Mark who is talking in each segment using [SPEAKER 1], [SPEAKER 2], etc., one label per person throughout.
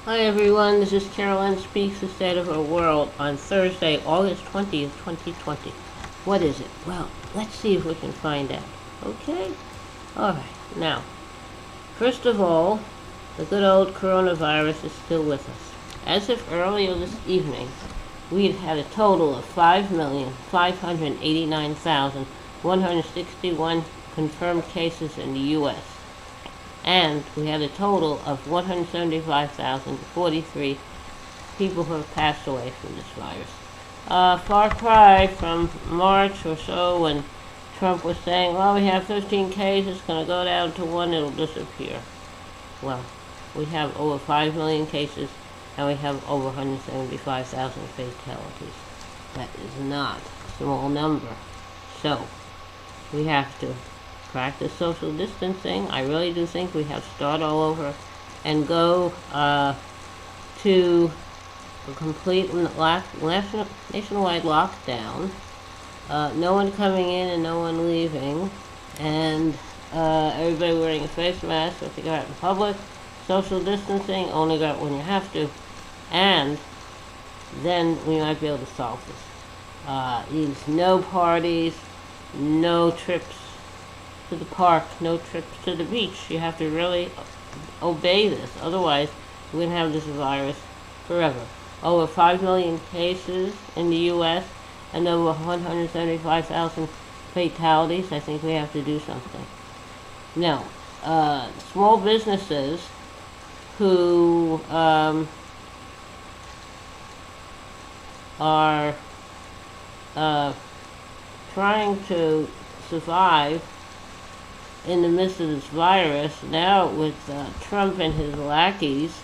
[SPEAKER 1] Hi everyone, this is Carolyn Speaks the State of Our World on Thursday, August 20th, 2020. What is it? Well, let's see if we can find out. Okay? Alright, now, first of all, the good old coronavirus is still with us. As of earlier this evening, we had a total of 5,589,161 confirmed cases in the U.S. And we had a total of 175,043 people who have passed away from this virus. Far cry from March or so when Trump was saying, well, we have 13 cases, it's going to go down to 1, it'll disappear. Well, we have over 5 million cases and we have over 175,000 fatalities. That is not a small number. So, we have to practice social distancing. I really do think we have to start all over and go to a complete nationwide lockdown. No one coming in and no one leaving, and everybody wearing a face mask if you go out in public. Social distancing, only go out when you have to, and then we might be able to solve this. Means no parties, no trips to the park, no trips to the beach. You have to really obey this. Otherwise, we're going to have this virus forever. Over 5 million cases in the U.S. and over 175,000 fatalities. I think we have to do something. Now, small businesses who are trying to survive in the midst of this virus, now with Trump and his lackeys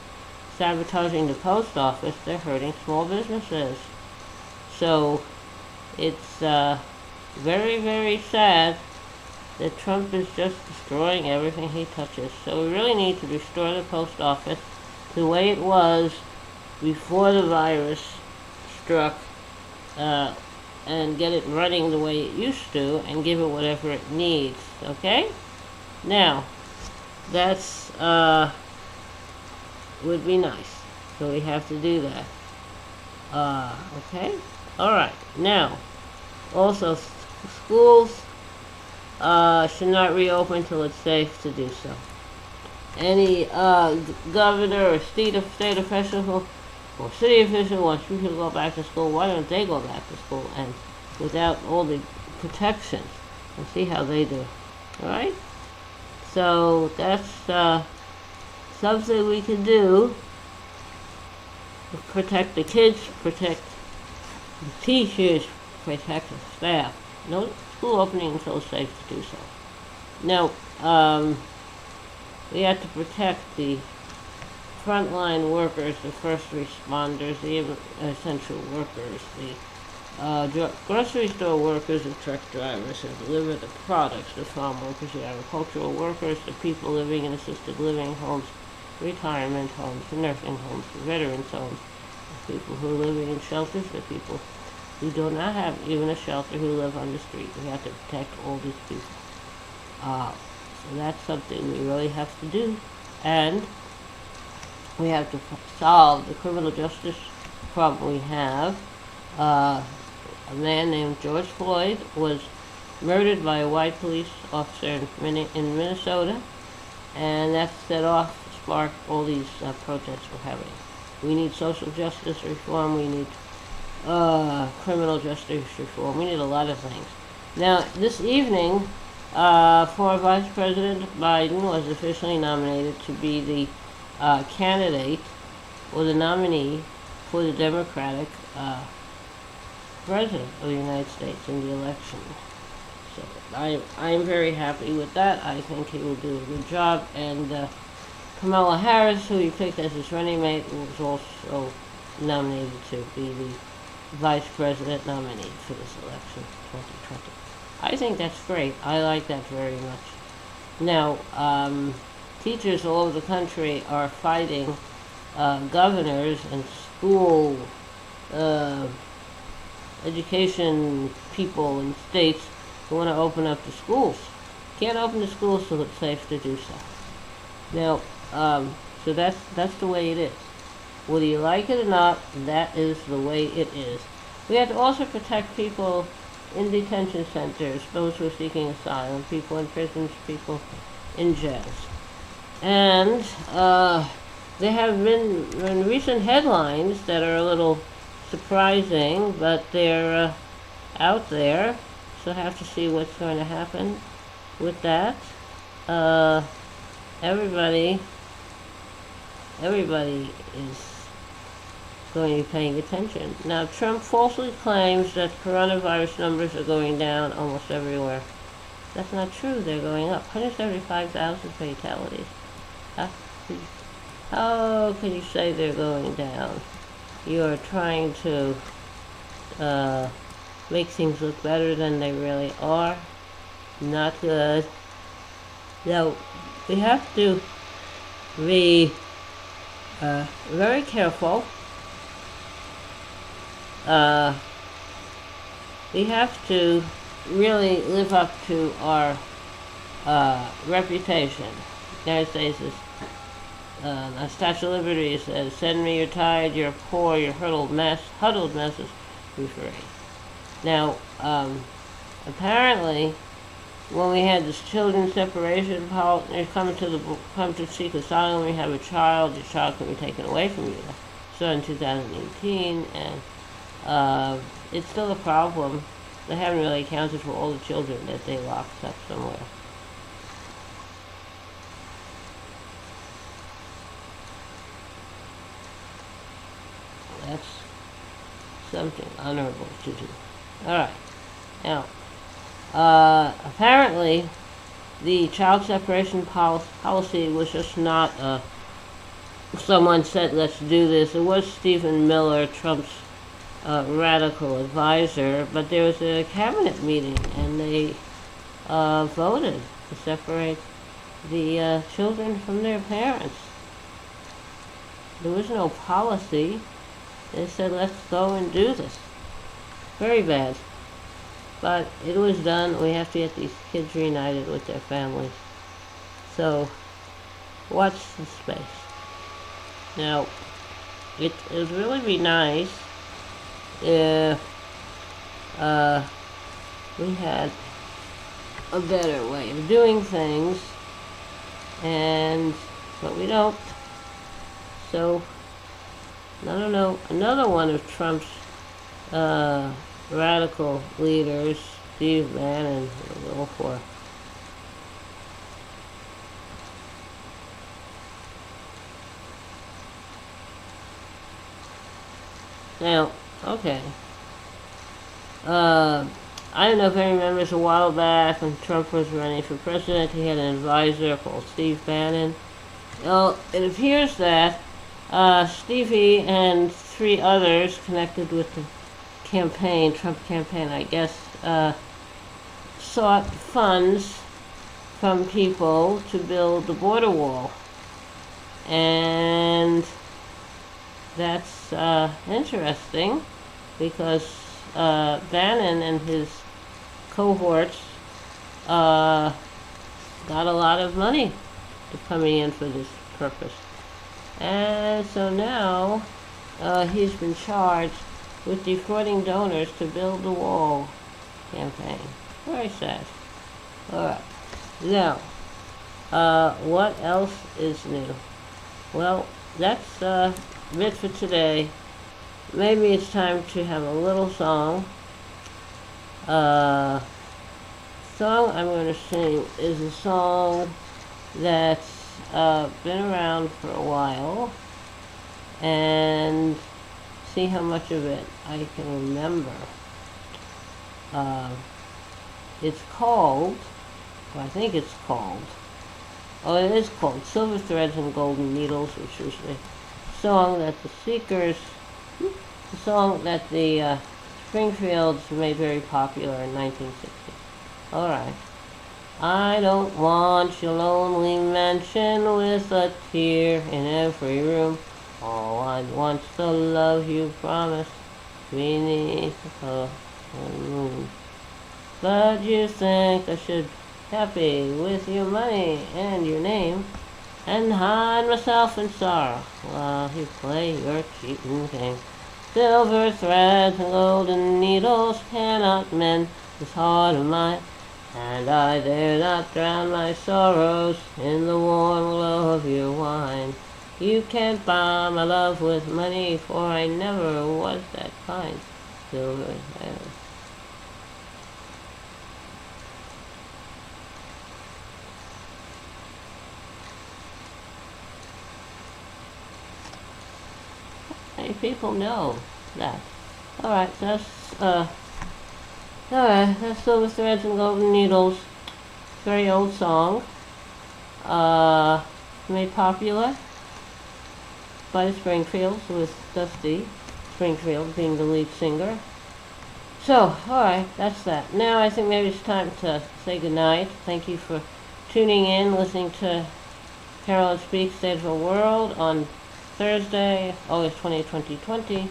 [SPEAKER 1] sabotaging the post office, they're hurting small businesses. So it's very, very sad that Trump is just destroying everything he touches. So we really need to restore the post office to the way it was before the virus struck, and get it running the way it used to and give it whatever it needs. Okay? Now, that's, would be nice. So we have to do that. Okay? Alright. Now, also, schools should not reopen until it's safe to do so. Any governor or state official or city official wants people to go back to school, why don't they go back to school and without all the protections and see how they do? Alright? So that's something we can do to protect the kids, protect the teachers, protect the staff. No school opening until it's safe to do so. Now, we have to protect the frontline workers, the first responders, the essential workers, the grocery store workers, the truck drivers who deliver the products, the farm workers, the agricultural workers, the people living in assisted living homes, retirement homes, the nursing homes, the veterans homes, the people who are living in shelters, the people who do not have even a shelter, who live on the street. We have to protect all these people. So that's something we really have to do. And we have to solve the criminal justice problem we have. A man named George Floyd was murdered by a white police officer in Minnesota, and that sparked all these protests we're having. We need social justice reform, we need criminal justice reform, we need a lot of things. Now, this evening, former Vice President Biden was officially nominated to be the candidate or the nominee for the Democratic President of the United States in the election. So I'm very happy with that. I think he will do a good job. And Kamala Harris, who he picked as his running mate, was also nominated to be the Vice President nominee for this election, 2020. I think that's great. I like that very much. Now, teachers all over the country are fighting governors and school education people in states who want to open up the schools. Can't open the schools till it's safe to do so. Now, so that's the way it is. Whether you like it or not, that is the way it is. We have to also protect people in detention centers, those who are seeking asylum, people in prisons, people in jails. And there have been recent headlines that are a little surprising, but they're out there, so I have to see what's going to happen with that. Uh, everybody is going to be paying attention. Now, Trump falsely claims that coronavirus numbers are going down almost everywhere. That's not true. They're going up. 175,000 fatalities. How can you say they're going down? You are trying to make things look better than they really are. Not good. Now, we have to be very careful. We have to really live up to our reputation. The United States is a Statue of Liberty says, "Send me your tired, your poor, your huddled messes, be free." Now, apparently, when we had this children separation policy, come to seek asylum, you have a child, your child can be taken away from you. So in 2018, and it's still a problem. They haven't really accounted for all the children that they locked up somewhere. That's something honorable to do. All right. Now, apparently, the child separation policy was just not someone said, let's do this. It was Stephen Miller, Trump's radical advisor, but there was a cabinet meeting, and they voted to separate the children from their parents. There was no policy. They said, let's go and do this. Very bad. But it was done. We have to get these kids reunited with their families. So, watch the space. Now, it would really be nice if we had a better way of doing things, but we don't. So, I don't know, another one of Trump's radical leaders, Steve Bannon, will go for. Now, okay. I don't know if anyone remembers a while back when Trump was running for president, he had an advisor called Steve Bannon. Well, it appears that Stevie and 3 others connected with the Trump campaign, I guess, sought funds from people to build the border wall. And that's interesting because Bannon and his cohorts got a lot of money coming in for this purpose. And so now he's been charged with defrauding donors to build the wall campaign. Very sad. Alright. Now, what else is new? Well, that's it for today. Maybe it's time to have a little song. Song I'm going to sing is a song that's been around for a while, and see how much of it I can remember. It's called, well, I think it's called, oh, it is called Silver Threads and Golden Needles, which was the song that the Springfields made very popular in 1960. Alright. I don't want your lonely mansion with a tear in every room. All I want's the love you promised beneath the moon. But you think I should be happy with your money and your name. and hide myself in sorrow while you play your cheating game. Silver threads and golden needles cannot mend this heart of mine, and I dare not drown my sorrows in the warm glow of your wine. You can't buy my love with money, for I never was that kind. Silver threads. Many people know that. Alright, so that's Silver Threads and Golden Needles. Very old song. Made popular by the Springfields, with Dusty Springfield being the lead singer. So, alright, that's that. Now I think maybe it's time to say goodnight. Thank you for tuning in, listening to Carolyn Speaks State of the World on Thursday, August 20, 2020.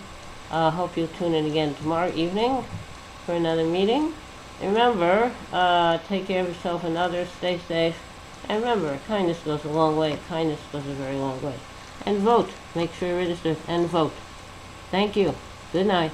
[SPEAKER 1] Hope you'll tune in again tomorrow evening for another meeting. And remember, take care of yourself and others, stay safe. And remember, kindness goes a long way. Kindness goes a very long way. And vote. Make sure you're registered and vote. Thank you. Good night.